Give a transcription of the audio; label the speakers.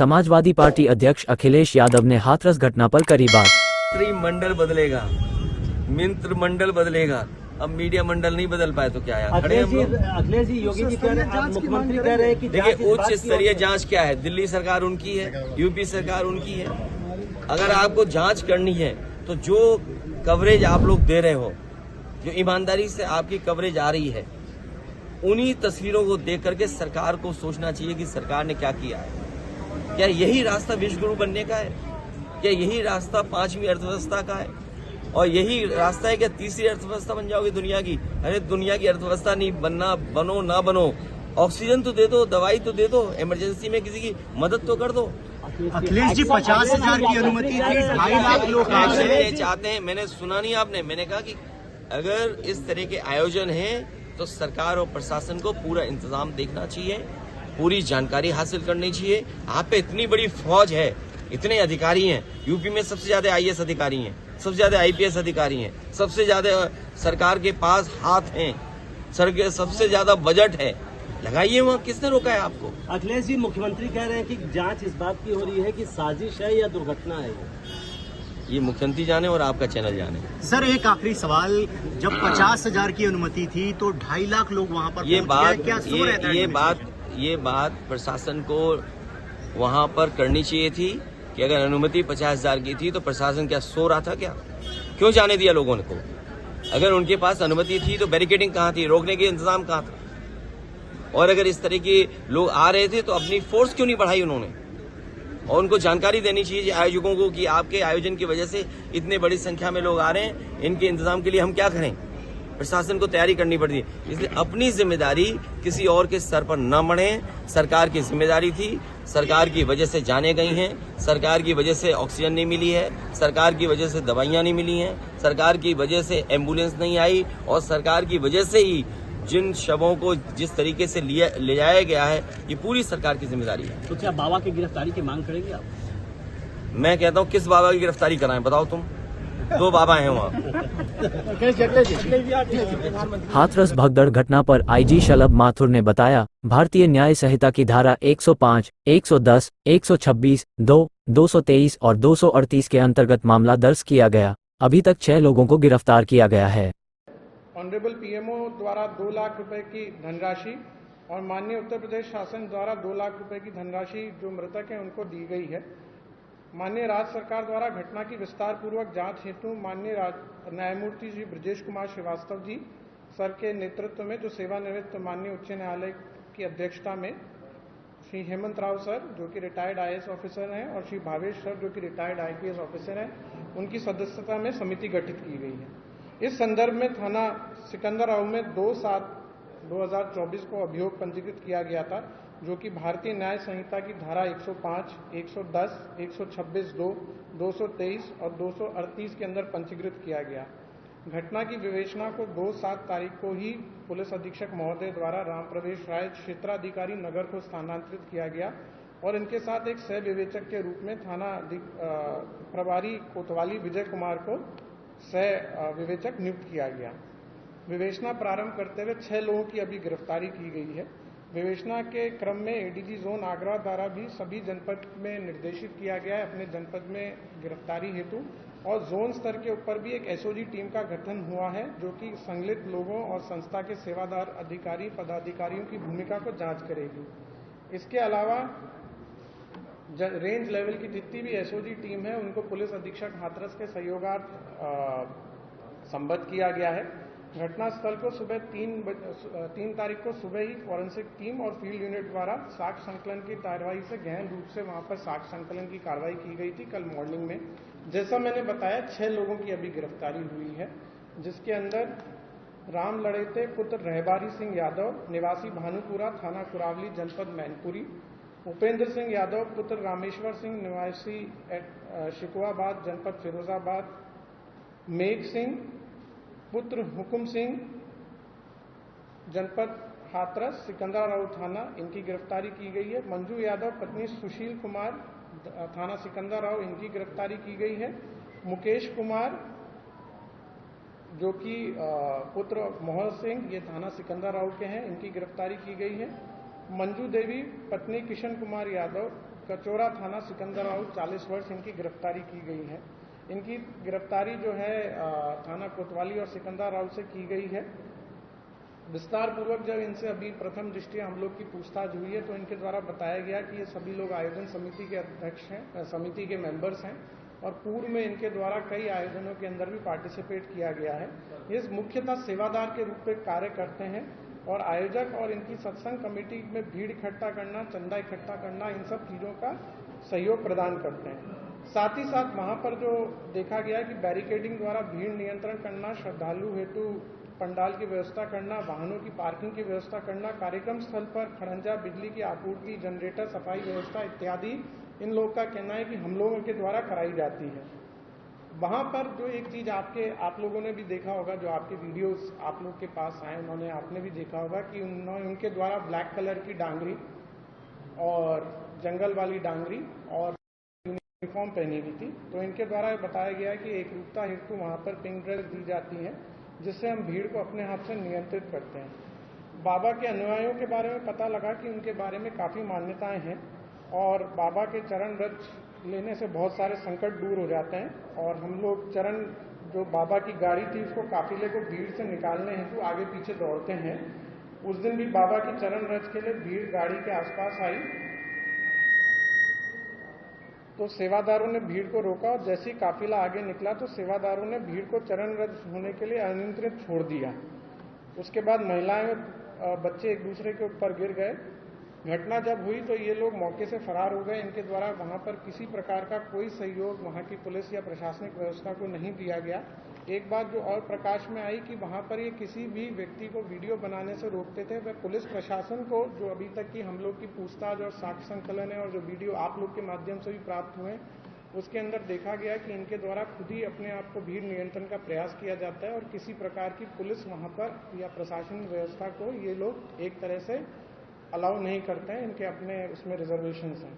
Speaker 1: Samajwadi party अध्यक्ष अखिलेश यादव ने हाथरस घटना पर करी बात।
Speaker 2: मंडल बदलेगा, मित्र मंडल बदलेगा, अब मीडिया मंडल नहीं बदल पाए तो क्या है?
Speaker 3: अखिलेश जी, योगी जी कह रहे हैं, मुख्यमंत्री कह रहे हैं कि
Speaker 2: देखिए उच्च स्तरीय जांच क्या है? दिल्ली सरकार उनकी है, यूपी सरकार उनकी है। अगर आपको जांच करनी है तो जो कवरेज आप लोग दे रहे हो, जो ईमानदारी से आपकी कवरेज आ रही है, उन्हीं तस्वीरों को देख करके सरकार को सोचना चाहिए कि सरकार ने क्या किया है। क्या यही रास्ता विश्वगुरु बनने का है? क्या यही रास्ता 5वीं अर्थव्यवस्था का है? और यही रास्ता है क्या तीसरी अर्थव्यवस्था बन जाओगे दुनिया की? अरे दुनिया की अर्थव्यवस्था नहीं बनना, बनो ना बनो, ऑक्सीजन तो दे दो, दवाई तो दे दो, इमरजेंसी में किसी की मदद तो कर दो।
Speaker 3: अखिलेश जी 50,000 की अनुमति थी, 2.5 लाख लोग
Speaker 2: चाहते हैं। मैंने सुना नहीं आपने, मैंने कहा कि अगर इस तरह के आयोजन हैं तो सरकार और प्रशासन को पूरा इंतजाम देखना चाहिए, पूरी जानकारी हासिल करनी चाहिए। आप पे इतनी बड़ी फौज है, इतने अधिकारी हैं, यूपी में सबसे ज्यादा आईएएस अधिकारी हैं, सबसे ज्यादा आईपीएस अधिकारी हैं, सबसे ज्यादा सरकार के पास हाथ हैं, सबसे ज्यादा बजट है, लगाइए वहाँ। किसने रोका है आपको?
Speaker 3: अखिलेश जी, मुख्यमंत्री कह रहे हैं कि जांच इस बात की हो रही है कि साजिश है या दुर्घटना है।
Speaker 2: ये मुख्यमंत्री जाने और आपका चैनल जाने।
Speaker 4: सर एक आखिरी सवाल, जब 50,000 की अनुमति थी तो 2.5 लाख लोग वहां पर
Speaker 2: ये बात प्रशासन को वहां पर करनी चाहिए थी कि अगर अनुमति 50,000 की थी तो प्रशासन क्या सो रहा था क्या? क्यों जाने दिया लोगों को? अगर उनके पास अनुमति थी तो बैरिकेडिंग कहाँ थी, रोकने के इंतजाम कहाँ था? और अगर इस तरह के लोग आ रहे थे तो अपनी फोर्स क्यों नहीं बढ़ाई उन्होंने? और उनको जानकारी देनी चाहिए आयोजकों को कि आपके आयोजन की वजह से इतने बड़ी संख्या में लोग आ रहे हैं, इनके इंतजाम के लिए हम क्या करें? प्रशासन को तैयारी करनी पड़ती है। इसलिए अपनी जिम्मेदारी किसी और के सर पर न मढ़े। सरकार की जिम्मेदारी थी, सरकार की वजह से जाने गई हैं, सरकार की वजह से ऑक्सीजन नहीं मिली है, सरकार की वजह से दवाइयां नहीं मिली हैं, सरकार की वजह से एम्बुलेंस नहीं आई, और सरकार की वजह से ही जिन शवों को जिस तरीके से ले जाया गया है, ये पूरी सरकार की जिम्मेदारी है।
Speaker 3: तो क्या बाबा की गिरफ्तारी की मांग करेंगे आप?
Speaker 2: मैं कहता हूँ किस बाबा की गिरफ्तारी कराएं, बताओ तुम? 2 बाबा हैं वहाँ।
Speaker 1: हाथरस भगदड़ घटना पर आईजी शलभ माथुर ने बताया, भारतीय न्याय संहिता की धारा 105, 110, 126, 2, 223 और 238 के अंतर्गत मामला दर्ज किया गया। अभी तक 6 लोगों को गिरफ्तार किया गया है।
Speaker 5: ऑनरेबल पीएमओ द्वारा 2 लाख रुपए की धनराशि और माननीय उत्तर प्रदेश शासन द्वारा 2 लाख रुपए की धनराशि जो मृतक हैं उनको दी गई है। माननीय राज्य सरकार द्वारा घटना की विस्तार पूर्वक जांच हेतु माननीय न्यायमूर्ति श्री ब्रजेश कुमार श्रीवास्तव जी सर के नेतृत्व में, जो सेवानिवृत्त माननीय उच्च न्यायालय की अध्यक्षता में, श्री हेमंत राव सर जो कि रिटायर्ड आईएएस ऑफिसर हैं और श्री भावेश सर जो कि रिटायर्ड आईपीएस ऑफिसर हैं, उनकी सदस्यता में समिति गठित की गई है। इस संदर्भ में थाना सिकंदराव में 2/7/2024 को अभियोग पंजीकृत किया गया था, जो कि भारतीय न्याय संहिता की धारा 105, 110, 126(2), 223 और 238 के अंदर पंजीकृत किया गया। घटना की विवेचना को 2/7 तारीख को ही पुलिस अधीक्षक महोदय द्वारा राम प्रवेश राय क्षेत्राधिकारी नगर को स्थानांतरित किया गया और इनके साथ एक सह विवेचक के रूप में थाना प्रभारी कोतवाली विजय कुमार को सह विवेचक नियुक्त किया गया। विवेचना प्रारंभ करते हुए 6 लोगों की अभी गिरफ्तारी की गई है। विवेचना के क्रम में एडीजी जोन आगरा द्वारा भी सभी जनपद में निर्देशित किया गया है अपने जनपद में गिरफ्तारी हेतु, और जोन स्तर के ऊपर भी एक एसओजी टीम का गठन हुआ है जो कि संलिप्त लोगों और संस्था के सेवादार अधिकारी पदाधिकारियों की भूमिका को जांच करेगी। इसके अलावा रेंज लेवल की जितनी भी एसओजी टीम है उनको पुलिस अधीक्षक हाथरस के सहयोगार्थ संबद्ध किया गया है। घटनास्थल को सुबह 3 तारीख को सुबह ही फॉरेंसिक टीम और फील्ड यूनिट द्वारा साक्ष्य संकलन की कार्रवाई से गहन रूप से वहां पर साक्ष्य संकलन की कार्रवाई की गई थी कल मॉर्निंग में। जैसा मैंने बताया 6 लोगों की अभी गिरफ्तारी हुई है, जिसके अंदर राम लड़ेते पुत्र रहबारी सिंह यादव निवासी भानुपुरा थाना कुरावली जनपद मैनपुरी, उपेंद्र सिंह यादव पुत्र रामेश्वर सिंह निवासी शिकवाबाद जनपद फिरोजाबाद, मेघ सिंह पुत्र हुकुम सिंह जनपद हाथरस सिकंदराव थाना, इनकी गिरफ्तारी की गई है। मंजू यादव पत्नी सुशील कुमार थाना सिकंदराव, इनकी गिरफ्तारी की गई है। मुकेश कुमार जो कि पुत्र मोहन सिंह, ये थाना सिकंदराव के हैं, इनकी गिरफ्तारी की गई है। मंजू देवी पत्नी किशन कुमार यादव, कचौरा थाना, सिकंदराबाद, 40 वर्ष, इनकी गिरफ्तारी की गई है। इनकी गिरफ्तारी जो है थाना कोतवाली और सिकंदराबाद से की गई है। विस्तार पूर्वक जब इनसे अभी प्रथम दृष्टया हम लोग की पूछताछ हुई है तो इनके द्वारा बताया गया कि ये सभी लोग आयोजन समिति के अध्यक्ष हैं, समिति के मेंबर्स हैं और पूर्व में इनके द्वारा कई आयोजनों के अंदर भी पार्टिसिपेट किया गया है। ये मुख्यतः सेवादार के रूप में कार्य करते हैं और आयोजक और इनकी सत्संग कमेटी में भीड़ इकट्ठा करना, चंदा इकट्ठा करना, इन सब चीज़ों का सहयोग प्रदान करते हैं। साथ ही साथ वहाँ पर जो देखा गया कि बैरिकेडिंग द्वारा भीड़ नियंत्रण करना, श्रद्धालु हेतु पंडाल की व्यवस्था करना, वाहनों की पार्किंग की व्यवस्था करना, कार्यक्रम स्थल पर खड़ंजा, बिजली की आपूर्ति, जनरेटर, सफाई व्यवस्था इत्यादि इन लोगों का कहना है कि हम लोगों के द्वारा कराई जाती है। वहाँ पर जो एक चीज़ आप लोगों ने भी देखा होगा, जो आपके वीडियोस आप लोग के पास आए, आपने भी देखा होगा कि उनके द्वारा ब्लैक कलर की डांगरी और जंगल वाली डांगरी और यूनिफॉर्म पहनी हुई थी। तो इनके द्वारा बताया गया है कि एक रूपता हेतु वहाँ पर पिंक ड्रेस दी जाती है, जिससे हम भीड़ को अपने हाथ से नियंत्रित करते हैं। बाबा के अनुयायियों के बारे में पता लगा कि उनके बारे में काफ़ी मान्यताएं हैं और बाबा के चरण रज लेने से बहुत सारे संकट दूर हो जाते हैं और हम लोग चरण, जो बाबा की गाड़ी थी उसको काफिले को भीड़ से निकालने हेतु आगे पीछे दौड़ते हैं। उस दिन भी बाबा की चरण रज के लिए भीड़ गाड़ी के आसपास आई तो सेवादारों ने भीड़ को रोका और जैसे ही काफिला आगे निकला तो सेवादारों ने भीड़ को चरण रज होने के लिए अनियंत्रित छोड़ दिया। उसके बाद महिलाएं और बच्चे एक दूसरे के ऊपर गिर गए। घटना जब हुई तो ये लोग मौके से फरार हो गए। इनके द्वारा वहां पर किसी प्रकार का कोई सहयोग वहां की पुलिस या प्रशासनिक व्यवस्था को नहीं दिया गया। एक बात जो और प्रकाश में आई कि वहां पर ये किसी भी व्यक्ति को वीडियो बनाने से रोकते थे। वह पुलिस प्रशासन को, जो अभी तक की हम लोग की पूछताछ और साक्ष्य संकलन है और जो वीडियो आप लोग के माध्यम से भी प्राप्त हुए, उसके अंदर देखा गया कि इनके द्वारा खुद ही अपने आप को भीड़ नियंत्रण का प्रयास किया जाता है और किसी प्रकार की पुलिस वहां पर या प्रशासनिक व्यवस्था को ये लोग एक तरह से अलाउ नहीं करते हैं। इनके अपने उसमें रिजर्वेशंस हैं।